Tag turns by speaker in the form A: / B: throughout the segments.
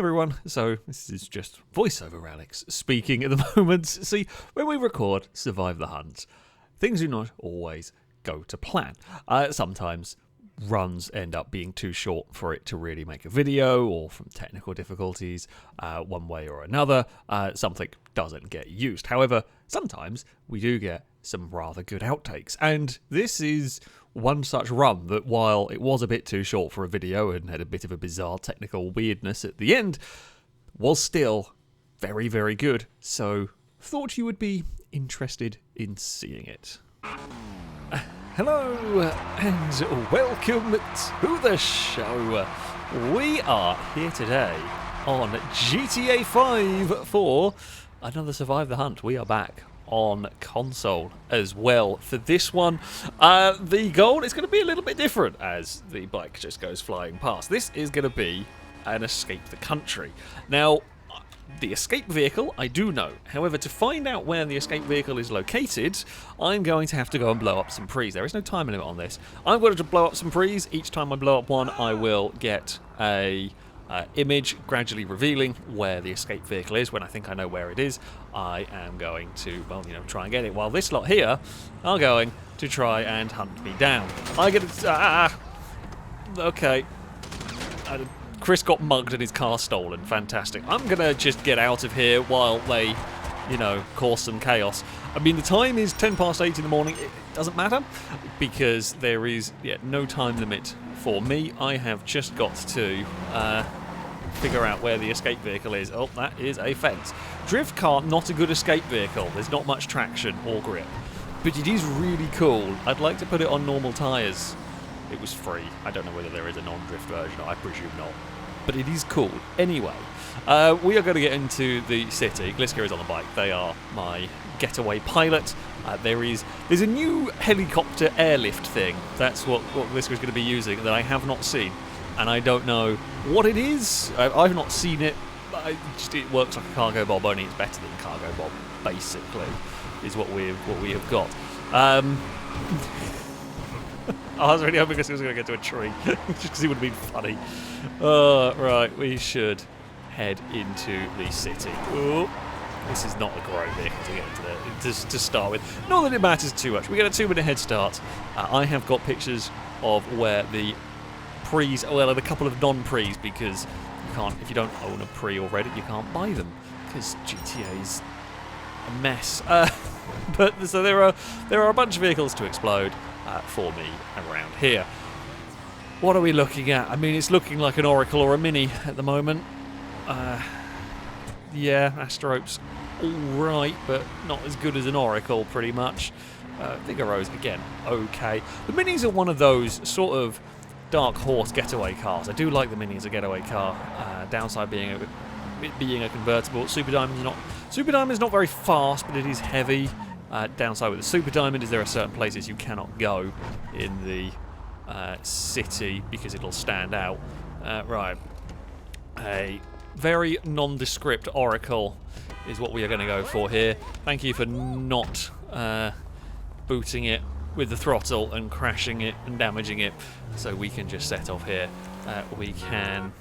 A: everyone, so this is just voiceover Alex speaking at the moment. See, when we record Survive the Hunt, things do not always go to plan. Sometimes runs end up being too short for it to really make a video, or from technical difficulties, one way or another, something doesn't get used. However, sometimes we do get some rather good outtakes, and this is one such run that, while it was a bit too short for a video and had a bit of a bizarre technical weirdness at the end, was still very, very good. So, thought you would be interested in seeing it. Hello, and welcome to the show. We are here today on GTA 5 for another Survive the Hunt. We are back on console as well for this one. The goal is going to be a little bit different as the bike just goes flying past. This is going to be an escape the country. Now, the escape vehicle I do know. However, to find out where the escape vehicle is located, I'm going to have to go and blow up some prees. There is no time limit on this. I'm going to blow up some prees. Each time I blow up one, I will get a image gradually revealing where the escape vehicle is. When I think I know where it is, I am going to, well, try and get it. While this lot here are going to try and hunt me down. I get it. Okay. Chris got mugged and his car stolen. Fantastic. I'm going to just get out of here while they, cause some chaos. I mean, the time is 8:10 in the morning. It doesn't matter because there is no time limit for me. I have just got to figure out where the escape vehicle is. Oh, that is a fence. Drift car, not a good escape vehicle. There's not much traction or grip. But it is really cool. I'd like to put it on normal tyres. It was free. I don't know whether there is a non-drift version. I presume not. But it is cool. Anyway, we are going to get into the city. Gliska is on the bike. They are my getaway pilot. There's a new helicopter airlift thing. That's what Gliska is going to be using that I have not seen. And I don't know what it is. I've not seen it. It works like a cargo bob, only it's better than a cargo bob, basically, is what we have got. I was really hoping he was going to get to a tree, just because it would have been funny. Right, we should head into the city. Ooh, this is not a great vehicle to get into there, to start with. Not that it matters too much. We get a 2-minute head start. I have got pictures of where the prees, well, a couple of non-prees, because you can't, if you don't own a pre already, you can't buy them, because GTA is a mess. So there are a bunch of vehicles to explode for me around here. What are we looking at? I mean, it's looking like an Oracle or a Mini at the moment. Yeah, Astrope's alright, but not as good as an Oracle, pretty much. Figaro's, again, okay. The Minis are one of those sort of dark horse getaway cars. I do like the Mini as a getaway car. Downside being a convertible. Super Diamond is not very fast, but it is heavy. Downside with the Super Diamond is there are certain places you cannot go in the city because it'll stand out. Right. A very nondescript Oracle is what we are going to go for here. Thank you for not booting it with the throttle and crashing it and damaging it, so we can just set off here. We can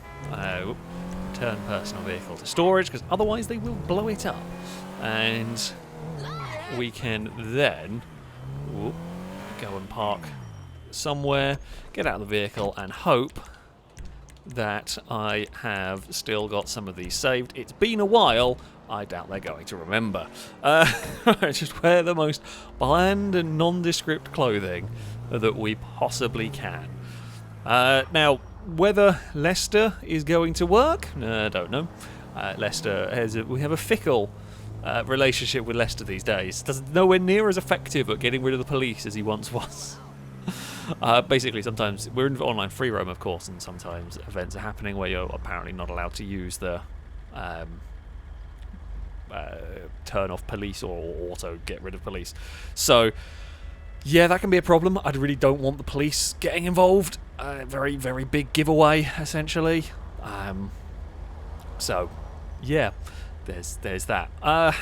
A: turn personal vehicle to storage, because otherwise they will blow it up. And we can then go and park somewhere, get out of the vehicle, and hope that I have still got some of these saved. It's been a while. I doubt they're going to remember. Just wear the most bland and nondescript clothing that we possibly can. Now, whether Leicester is going to work, I don't know. Leicester we have a fickle relationship with Leicester these days. Nowhere near as effective at getting rid of the police as he once was. Basically, sometimes we're in online free roam, of course, and sometimes events are happening where you're apparently not allowed to use the turn off police or auto get rid of police. So, yeah, that can be a problem. I really don't want the police getting involved. Very, very big giveaway, essentially. So, yeah, there's that. I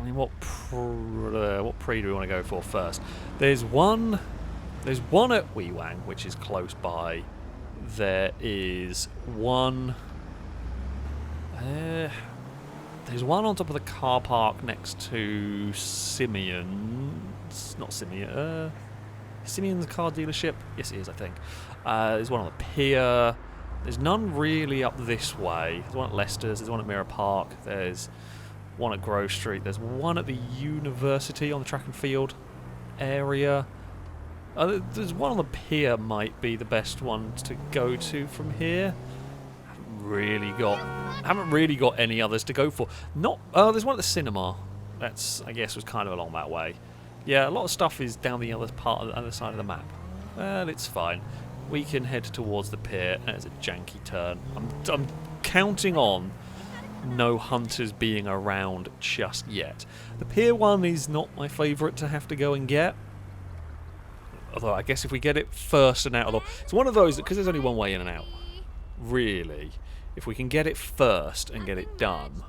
A: mean, what pre do we want to go for first? There's one at Wee Wang, which is close by. There is one There's one on top of the car park next to Simeon's. Not Simeon. Simeon's car dealership? Yes, it is, I think. There's one on the pier. There's none really up this way. There's one at Leicester's. There's one at Mirror Park. There's one at Grove Street. There's one at the university on the track and field area. There's one on the pier might be the best one to go to from here. Haven't really got any others to go for. There's one at the cinema. That's, I guess, was kind of along that way. Yeah, a lot of stuff is down the other side of the map. Well, it's fine. We can head towards the pier. There's a janky turn. I'm counting on no hunters being around just yet. The pier one is not my favourite to have to go and get. Although I guess if we get it first and out, it's one of those because there's only one way in and out. Really, if we can get it first and get it done,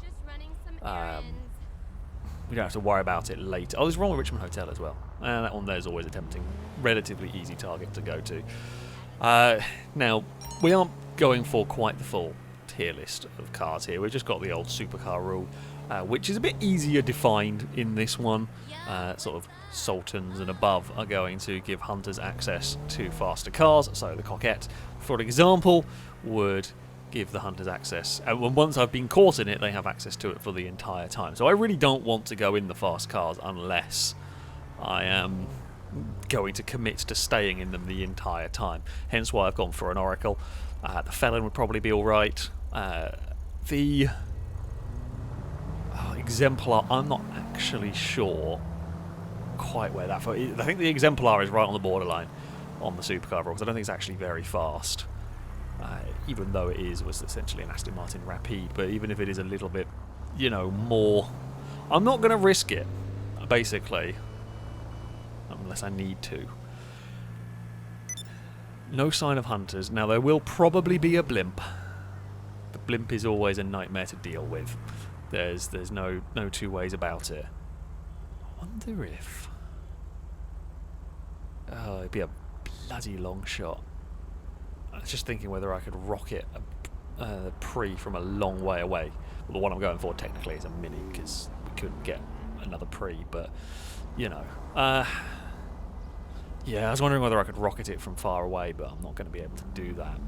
A: we don't have to worry about it later. Oh, there's one with Richmond Hotel as well. And that one there's always a tempting, relatively easy target to go to. Now, we aren't going for quite the full tier list of cars here. We've just got the old supercar rule, which is a bit easier defined in this one. Sort of Sultans and above are going to give hunters access to faster cars. So the Coquette, for example, would give the hunters access. And once I've been caught in it, they have access to it for the entire time. So I really don't want to go in the fast cars unless I am going to commit to staying in them the entire time. Hence why I've gone for an Oracle. The Felon would probably be alright. The Exemplar, I'm not actually sure quite where that... I think the Exemplar is right on the borderline on the supercar because I don't think it's actually very fast. Even though it was essentially an Aston Martin Rapide, but even if it is a little bit, more... I'm not going to risk it, basically. Unless I need to. No sign of hunters. Now, there will probably be a blimp. The blimp is always a nightmare to deal with. There's no two ways about it. I wonder if... Oh, it'd be a bloody long shot. I was just thinking whether I could rocket a pre from a long way away. Well, the one I'm going for technically is a mini because we couldn't get another pre, but yeah, I was wondering whether I could rocket it from far away, but I'm not going to be able to do that,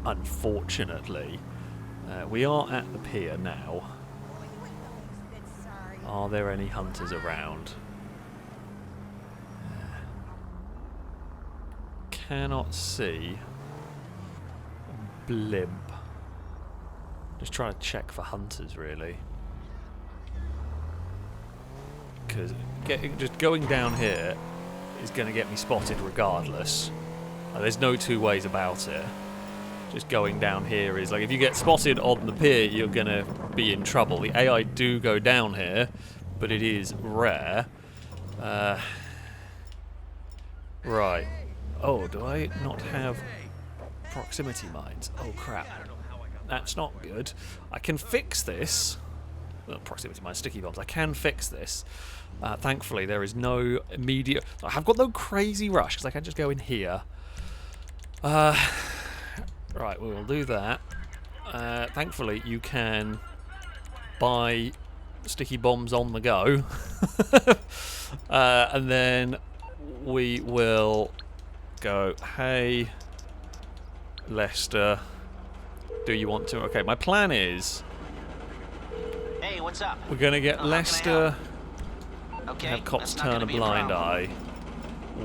A: unfortunately. We are at the pier now. Are there any hunters around? Cannot see a blimp. Just trying to check for hunters, really. Because just going down here is going to get me spotted regardless. There's no two ways about it. Just going down here is like, if you get spotted on the pier, you're going to be in trouble. The AI do go down here, but it is rare. Right. Oh, do I not have proximity mines? Oh, crap. That's not good. I can fix this. Well, proximity mines, sticky bombs. I can fix this. Thankfully, there is no immediate... I have got no crazy rush, because I can just go in here. Right, we will do that. Thankfully, you can buy sticky bombs on the go. And then we will go, hey, Leicester, do you want to... Okay, my plan is...
B: Hey, what's up?
A: We're going to get Leicester... Okay, have cops turn a blind eye.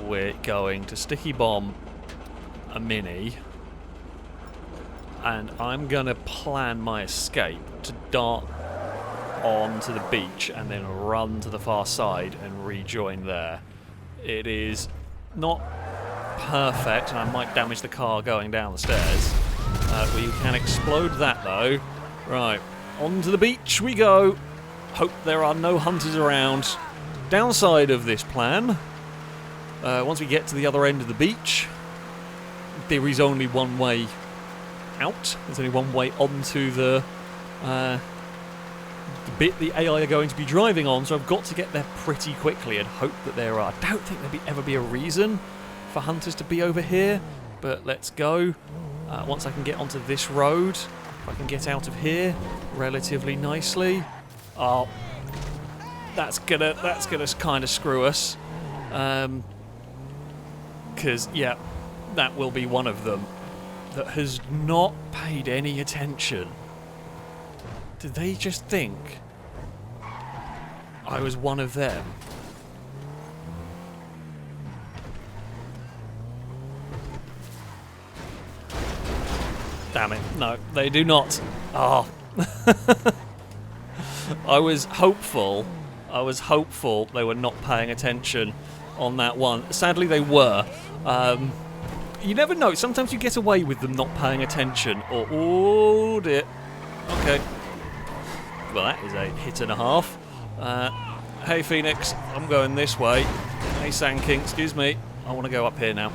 A: We're going to sticky bomb a mini. And I'm going to plan my escape to dart onto the beach and then run to the far side and rejoin there. It is not perfect, and I might damage the car going down the stairs. We can explode that, though. Right, onto the beach we go. Hope there are no hunters around. Downside of this plan, once we get to the other end of the beach, there is only one way out. There's only one way onto the bit the AI are going to be driving on, so I've got to get there pretty quickly and hope that there are. I don't think there'll ever be a reason for hunters to be over here, but let's go. Once I can get onto this road, If I can get out of here relatively nicely. Oh, that's gonna kind of screw us. Because, yeah, that will be one of them that has not paid any attention. Did they just think I was one of them? Damn it. No, they do not. Oh. I was hopeful they were not paying attention on that one. Sadly, they were. You never know. Sometimes you get away with them not paying attention. Or, oh dear. Okay. Well, that is a hit and a half. Hey, Phoenix. I'm going this way. Hey, Sand King. Excuse me. I want to go up here now.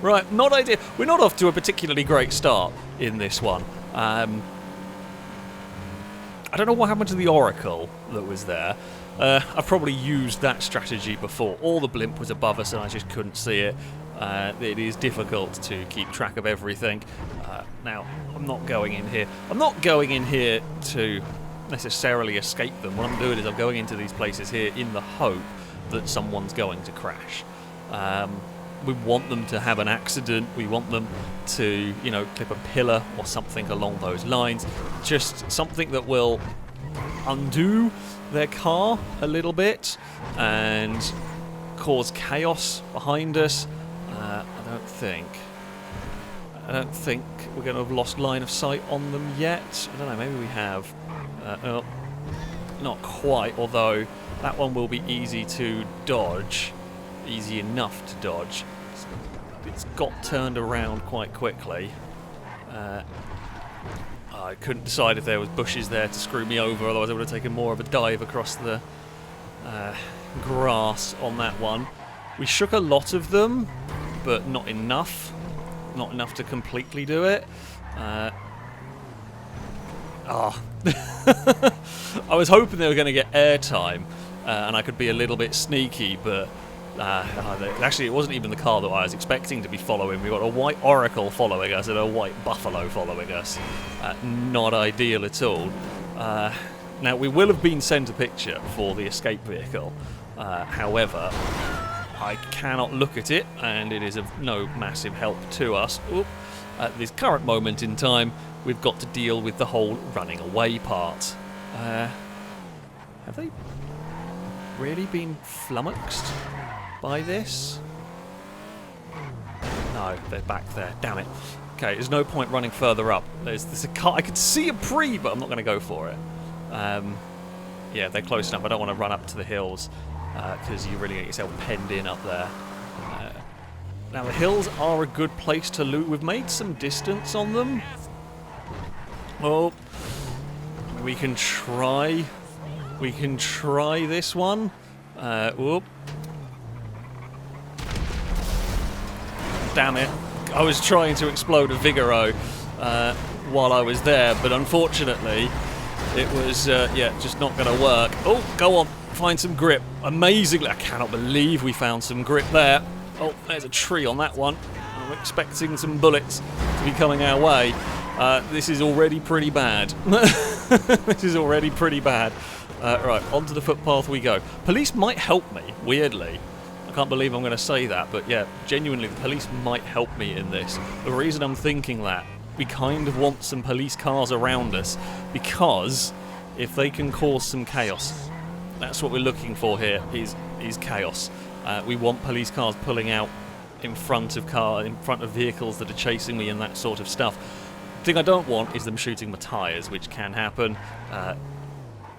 A: Right, not ideal. We're not off to a particularly great start in this one. I don't know what happened to the Oracle that was there. I've probably used that strategy before. All the blimp was above us and I just couldn't see it. It is difficult to keep track of everything. Now, I'm not going in here. I'm not going in here to necessarily escape them. What I'm doing is I'm going into these places here in the hope that someone's going to crash. We want them to have an accident. We want them to, you know, clip a pillar or something along those lines. Just something that will undo their car a little bit and cause chaos behind us. I don't think we're going to have lost line of sight on them yet. I don't know, maybe we have. No, not quite, although that one will be easy to dodge. Easy enough to dodge. It's got turned around quite quickly. I couldn't decide if there was bushes there to screw me over, otherwise I would have taken more of a dive across the grass on that one. We shook a lot of them, but not enough. Not enough to completely do it. I was hoping they were going to get airtime and I could be a little bit sneaky, but actually it wasn't even the car that I was expecting to be following. We got a white Oracle following us and a white Buffalo following us. Not ideal at all. Now, we will have been sent a picture for the escape vehicle. However, I cannot look at it, and it is of no massive help to us. Oop. At this current moment in time, we've got to deal with the whole running away part. Have they really been flummoxed by this? No, they're back there. Damn it. Okay, there's no point running further up. There's a car. I could see a pre, but I'm not going to go for it. Yeah, they're close enough. I don't want to run up to the hills because you really get yourself penned in up there. Now, the hills are a good place to loot. We've made some distance on them. Oh, we can try. We can try this one. Whoop. Damn it. I was trying to explode a Vigoro while I was there, but unfortunately it was, just not going to work. Oh, go on. Find some grip. Amazingly, I cannot believe we found some grip there. Oh, there's a tree on that one. I'm expecting some bullets to be coming our way. This is already pretty bad. This is already pretty bad. Right, onto the footpath we go. Police might help me, weirdly. I can't believe I'm going to say that, but yeah, genuinely, the police might help me in this. The reason I'm thinking that, we kind of want some police cars around us, because if they can cause some chaos, that's what we're looking for here, is chaos. We want police cars pulling out in front of vehicles that are chasing me and that sort of stuff. The thing I don't want is them shooting my tyres, which can happen. Of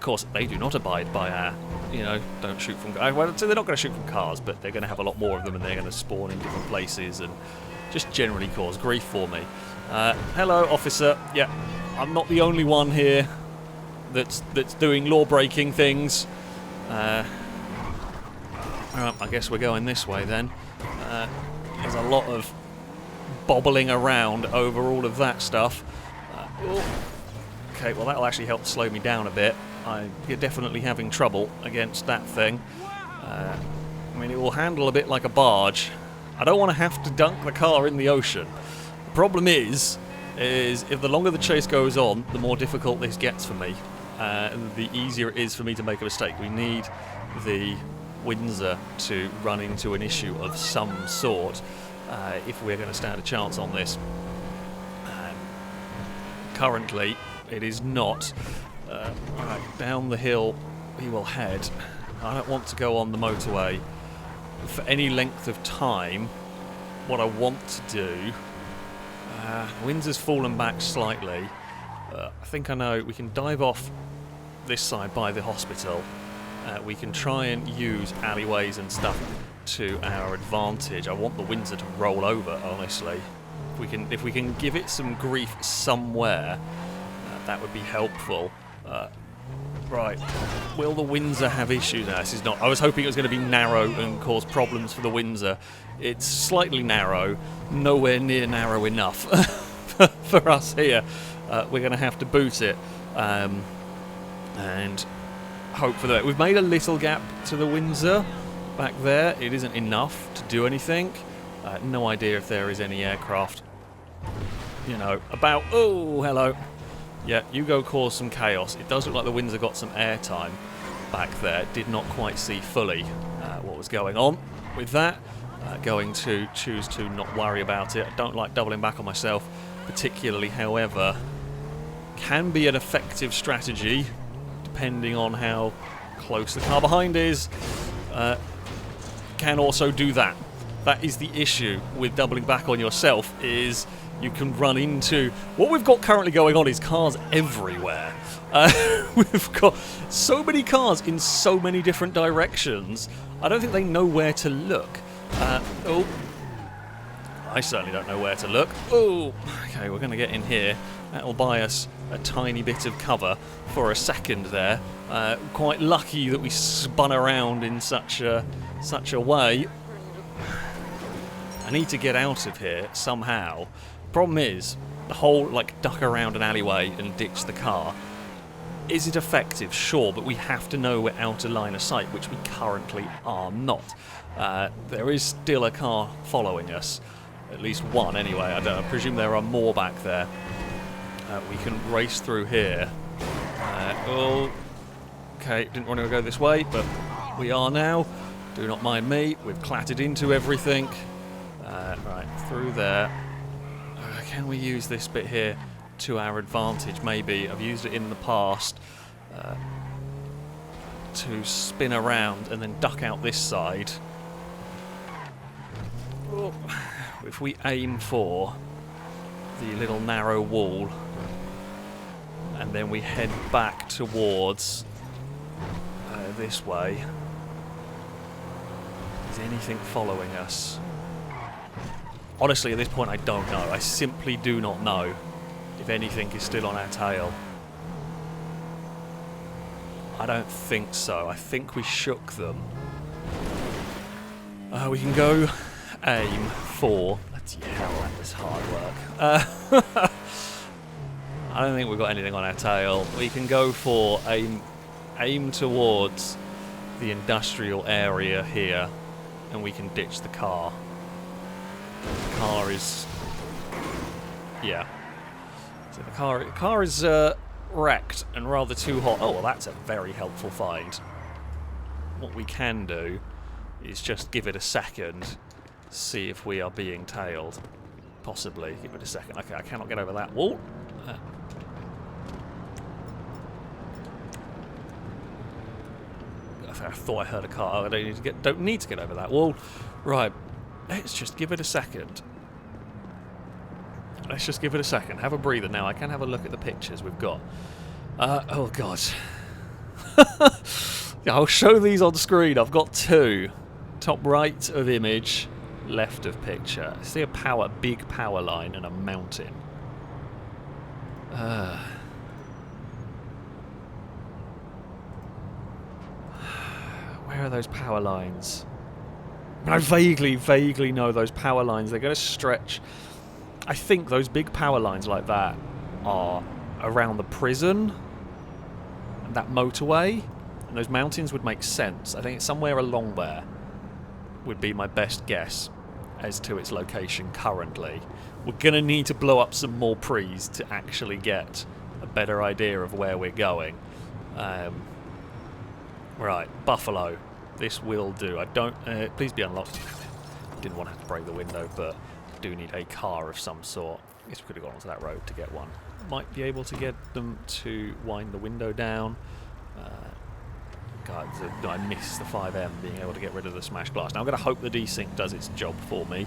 A: course, they do not abide by our, don't shoot from... Well, so they're not going to shoot from cars, but they're going to have a lot more of them, and they're going to spawn in different places and just generally cause grief for me. Hello, officer. Yeah, I'm not the only one here that's doing law-breaking things. Well, I guess we're going this way then. There's a lot of bobbling around over all of that stuff. Okay, well that'll actually help slow me down a bit. You're definitely having trouble against that thing. I mean, it will handle a bit like a barge. I don't want to have to dunk the car in the ocean. The problem is, is if the longer the chase goes on, the more difficult this gets for me. The easier it is for me to make a mistake. We need the Windsor to run into an issue of some sort if we're going to stand a chance on this. Currently, it is not. Right, down the hill we will head. I don't want to go on the motorway for any length of time. What I want to do... Windsor's fallen back slightly. I think I know. We can dive off this side by the hospital. We can try and use alleyways and stuff to our advantage. I want the Windsor to roll over, honestly. If we can give it some grief somewhere, that would be helpful. Right, will the Windsor have issues? No, this is not. I was hoping it was going to be narrow and cause problems for the Windsor. It's slightly narrow, nowhere near narrow enough for us here. We're going to have to boot it and hope for that. We've made a little gap to the Windsor back there. It isn't enough to do anything. No idea if there is any aircraft, you know, about. Oh, hello. Yeah, you go cause some chaos. It does look like the Windsor got some airtime back there. Did not quite see fully what was going on with that. Going to choose to not worry about it. I don't like doubling back on myself particularly, however, can be an effective strategy depending on how close the car behind is. Can also do that. That is the issue with doubling back on yourself, is you can run into... What we've got currently going on is cars everywhere. We've got so many cars in so many different directions. I don't think they know where to look. Oh, I certainly don't know where to look. Oh, okay, we're going to get in here. That'll buy us a tiny bit of cover for a second there. Quite lucky that we spun around in such a way. I need to get out of here somehow. Problem is, the whole duck around an alleyway and ditch the car. Is it effective? Sure, but we have to know we're out of line of sight, which we currently are not. There is still a car following us. At least one, anyway. I presume there are more back there. We can race through here. Okay, didn't want to go this way, but we are now. Do not mind me. We've clattered into everything. Right, through there. Can we use this bit here to our advantage? Maybe. I've used it in the past to spin around and then duck out this side. Oh, if we aim for the little narrow wall and then we head back towards this way. Is anything following us? Honestly, at this point, I don't know. I simply do not know if anything is still on our tail. I don't think so. I think we shook them. We can go aim for... Bloody hell, that was hard work. I don't think we've got anything on our tail. We can go for aim towards the industrial area here, and we can ditch the car. The car is... Yeah. So the car is wrecked and rather too hot. Oh, well, that's a very helpful find. What we can do is just give it a second, see if we are being tailed. Possibly. Give it a second. Okay, I cannot get over that wall. I thought I heard a car. Oh, I don't need to get over that wall. Right. Let's just give it a second. Let's just give it a second. Have a breather now. I can have a look at the pictures we've got. Oh, God. Yeah, I'll show these on screen. I've got two. Top right of image, left of picture. I see a big power line and a mountain. Where are those power lines? I vaguely know those power lines. They're going to stretch. I think those big power lines like that are around the prison and that motorway. And those mountains would make sense. I think it's somewhere along there would be my best guess. as to its location currently. We're going to need to blow up some more prees to actually get a better idea of where we're going. Right, Buffalo. This will do. I don't... please be unlocked. Didn't want to have to break the window, but I do need a car of some sort. I guess we could have gone onto that road to get one. Might be able to get them to wind the window down. God, I miss the 5M being able to get rid of the smashed glass. Now I'm going to hope the desync does its job for me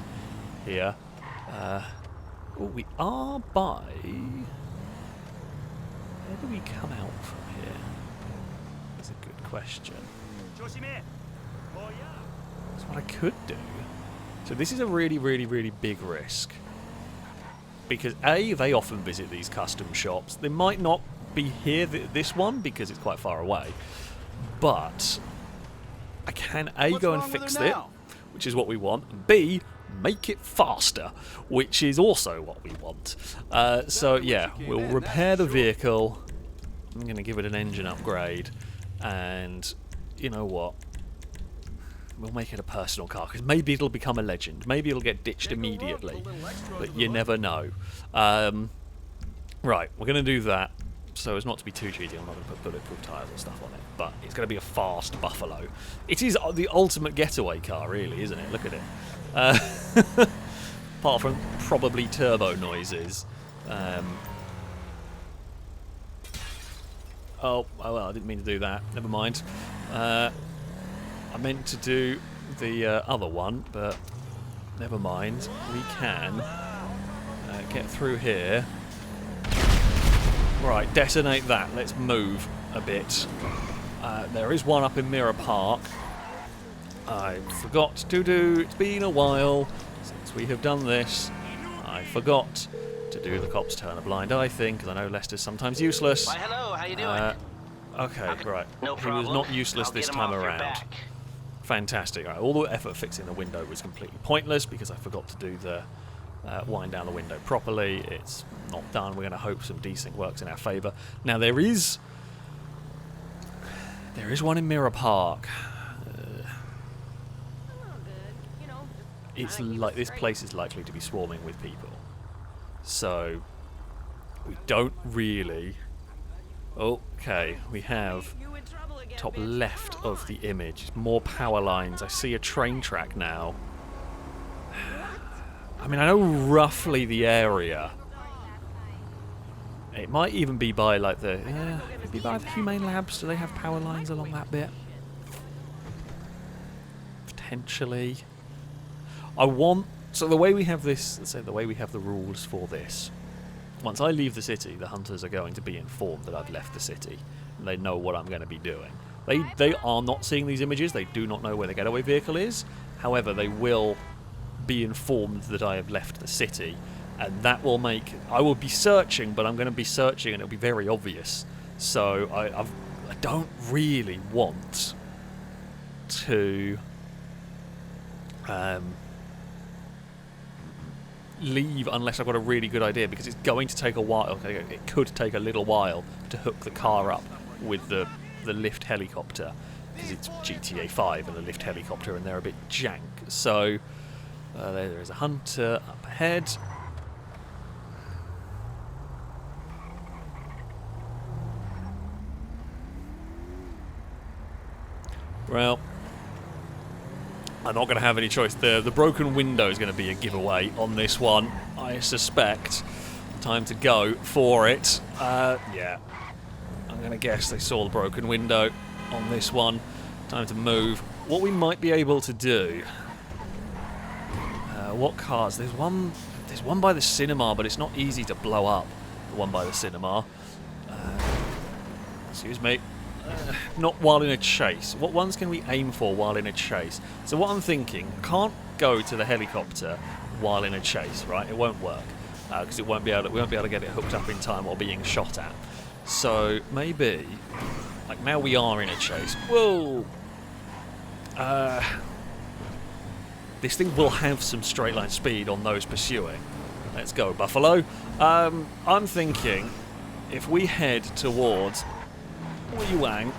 A: here. Oh, we are by... Where do we come out from here? That's a good question. That's what I could do. So this is a really, really, really big risk. Because A, they often visit these custom shops. They might not be here, this one, because it's quite far away. But I can A, go and fix it, which is what we want, and B, make it faster, which is also what we want. So yeah, we'll repair the vehicle. I'm going to give it an engine upgrade, and you know what? We'll make it a personal car, because maybe it'll become a legend. Maybe it'll get ditched immediately, but you never know. Right, we're going to do that. So as not to be too cheesy, I'm not going to put bulletproof tyres and stuff on it, but it's going to be a fast Buffalo. It is the ultimate getaway car, really, isn't it? Look at it. Apart from probably turbo noises. Oh, well, I didn't mean to do that. Never mind. I meant to do the other one, but never mind. We can get through here. Right, detonate that. Let's move a bit. There is one up in Mirror Park. I forgot to do... It's been a while since we have done this. I forgot to do the cops turn a blind eye thing, because I know Lester's sometimes useless.
B: Why, hello, how you doing?
A: Okay, right.
B: No
A: He
B: problem.
A: was not useless
B: I'll
A: this
B: get him
A: time
B: off your
A: around.
B: back.
A: Fantastic. Right, all the effort fixing the window was completely pointless because I forgot to do the wind down the window properly. It's not done. We're going to hope some desync works in our favour. Now there is one in Mirror Park. It's like this place is likely to be swarming with people, so we don't really. Okay, we have top left of the image more power lines. I see a train track now. I mean, I know roughly the area. It might even be by like the could be by the Humane Labs. Do they have power lines along that bit? Potentially. So the way we have this, let's say the way we have the rules for this. Once I leave the city, the hunters are going to be informed that I've left the city, and they know what I'm going to be doing. They are not seeing these images. They do not know where the getaway vehicle is. However, they will be informed that I have left the city, and that will make... I will be searching, but I'm going to be searching, and it'll be very obvious. So I don't really want to leave unless I've got a really good idea, because it's going to take a while. Okay, it could take a little while to hook the car up with the lift helicopter, because it's GTA 5 and a lift helicopter, and they're a bit jank. So there is a hunter up ahead. Well, I'm not going to have any choice. The broken window is going to be a giveaway on this one, I suspect. Time to go for it. Yeah. I'm going to guess they saw the broken window on this one. Time to move. What we might be able to do... what cars? There's one by the cinema, but it's not easy to blow up. The one by the cinema. Excuse me. Not while in a chase. What ones can we aim for while in a chase? So what I'm thinking, can't go to the helicopter while in a chase, right? It won't work because we won't be able to get it hooked up in time while being shot at. So maybe, like now we are in a chase. Whoa! This thing will have some straight line speed on those pursuing. Let's go, Buffalo. I'm thinking if we head towards Wang,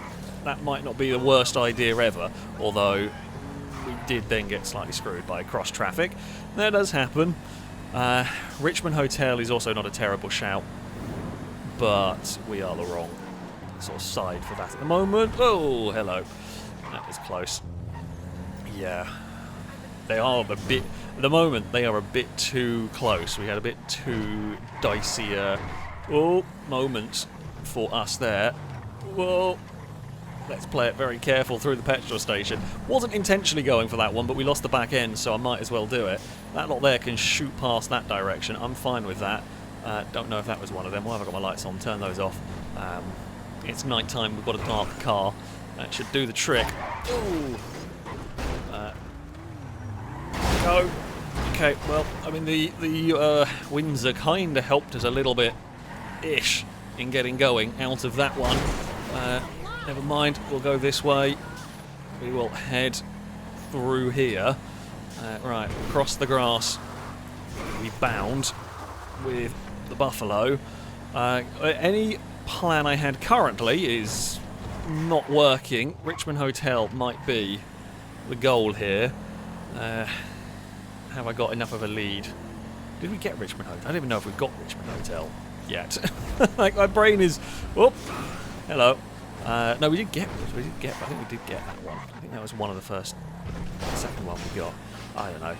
A: that might not be the worst idea ever, although we did then get slightly screwed by cross traffic. That does happen. Richmond Hotel is also not a terrible shout, but we are the wrong sort of side for that at the moment. Oh, hello. That was close. Yeah. They are a bit... At the moment, they are a bit too close. We had a bit too dicier moments for us there. Whoa. Let's play it very careful through the petrol station. Wasn't intentionally going for that one, but we lost the back end, so I might as well do it. That lot there can shoot past that direction. I'm fine with that. Don't know if that was one of them. Why have I got my lights on? Turn those off. It's night time. We've got a dark car. That should do the trick. Ooh. Go. Okay, well, I mean, the Windsor kind of helped us a little bit-ish in getting going out of that one. Never mind, we'll go this way. We will head through here. Right, across the grass. We bound with the Buffalo. Any plan I had currently is not working. Richmond Hotel might be the goal here. Have I got enough of a lead? Did we get Richmond Hotel? I don't even know if we've got Richmond Hotel yet. Like, my brain is... Whoop! Hello. No, we did get... I think we did get that one. I think that was one of the second one we got. I don't know.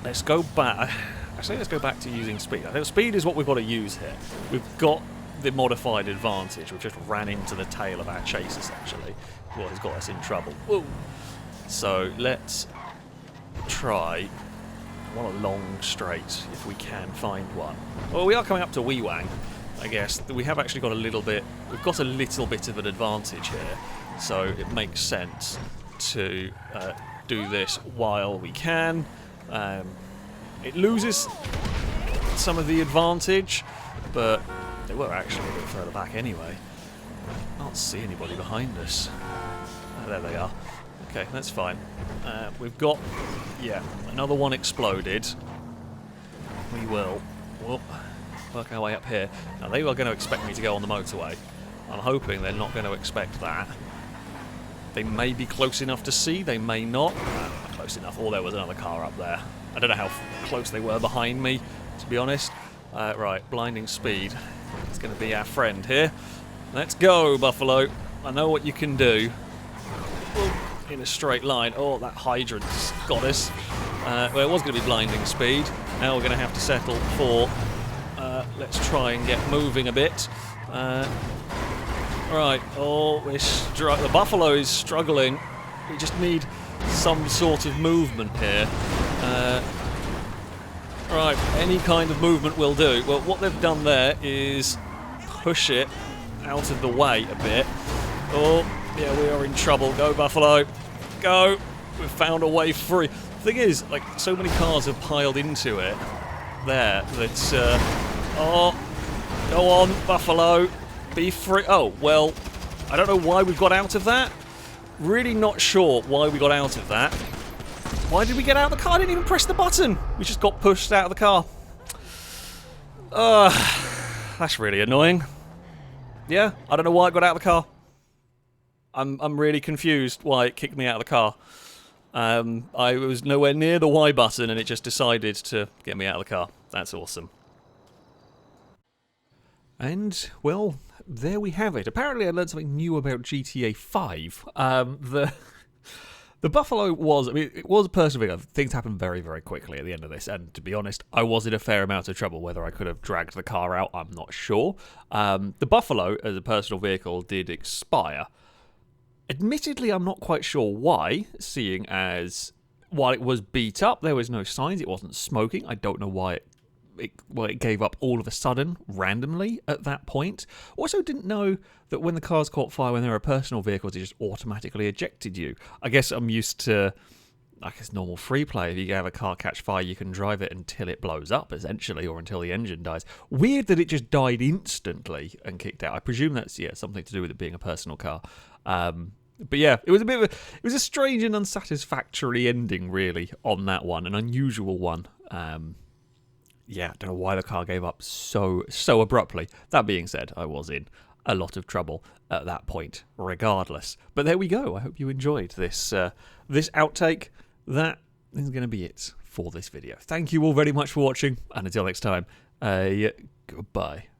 A: Let's go back... Actually, let's go back to using speed. I think speed is what we've got to use here. We've got the modified advantage. We've just ran into the tail of our chase, essentially. What has got us in trouble. Woo. So, let's try... I want a long straight, if we can find one. Well, we are coming up to Wee-Wang, I guess. We have actually got a little bit... We've got a little bit of an advantage here, so it makes sense to do this while we can. It loses some of the advantage, but they were actually a bit further back anyway. I can't see anybody behind us. Oh, there they are. Okay, that's fine. We've got, yeah, another one exploded. We will work our way up here. Now, they are going to expect me to go on the motorway. I'm hoping they're not going to expect that. They may be close enough to see, they may not. Not close enough. Oh, there was another car up there. I don't know how close they were behind me, to be honest. Right, blinding speed. It's going to be our friend here. Let's go, Buffalo. I know what you can do. In a straight line. Oh, that hydrant's got us. Well, it was going to be blinding speed. Now we're going to have to settle for... let's try and get moving a bit. Right. Oh, the Buffalo is struggling. We just need some sort of movement here. Right, any kind of movement will do. Well, what they've done there is push it out of the way a bit. Oh, yeah, we are in trouble. Go, Buffalo. Go. We've found a way free. The thing is, like, so many cars have piled into it there that, oh, go on, Buffalo. Be free. Oh, well, I don't know why we've got out of that. Really not sure why we got out of that. Why did we get out of the car? I didn't even press the button. We just got pushed out of the car. That's really annoying. Yeah, I don't know why I got out of the car. I'm really confused why it kicked me out of the car. I was nowhere near the Y button and it just decided to get me out of the car. That's awesome. And, well, there we have it. Apparently I learned something new about GTA 5. The Buffalo was, I mean, it was a personal vehicle. Things happened very, very quickly at the end of this. And to be honest, I was in a fair amount of trouble. Whether I could have dragged the car out, I'm not sure. The Buffalo, as a personal vehicle, did expire. Admittedly, I'm not quite sure why, seeing as while it was beat up, there was no signs. It wasn't smoking. I don't know why it gave up all of a sudden, randomly, at that point. Also didn't know that when the cars caught fire, when they were personal vehicles, it just automatically ejected you. I guess I'm used to, normal free play. If you have a car catch fire, you can drive it until it blows up, essentially, or until the engine dies. Weird that it just died instantly and kicked out. I presume that's, something to do with it being a personal car. But yeah, it was it was a strange and unsatisfactory ending, really, on that one. An unusual one. Yeah, I don't know why the car gave up so abruptly. That being said, I was in. a lot of trouble at that point, regardless. But there we go. I hope you enjoyed this this outtake. That is going to be it for this video. Thank you all very much for watching, and until next time, goodbye.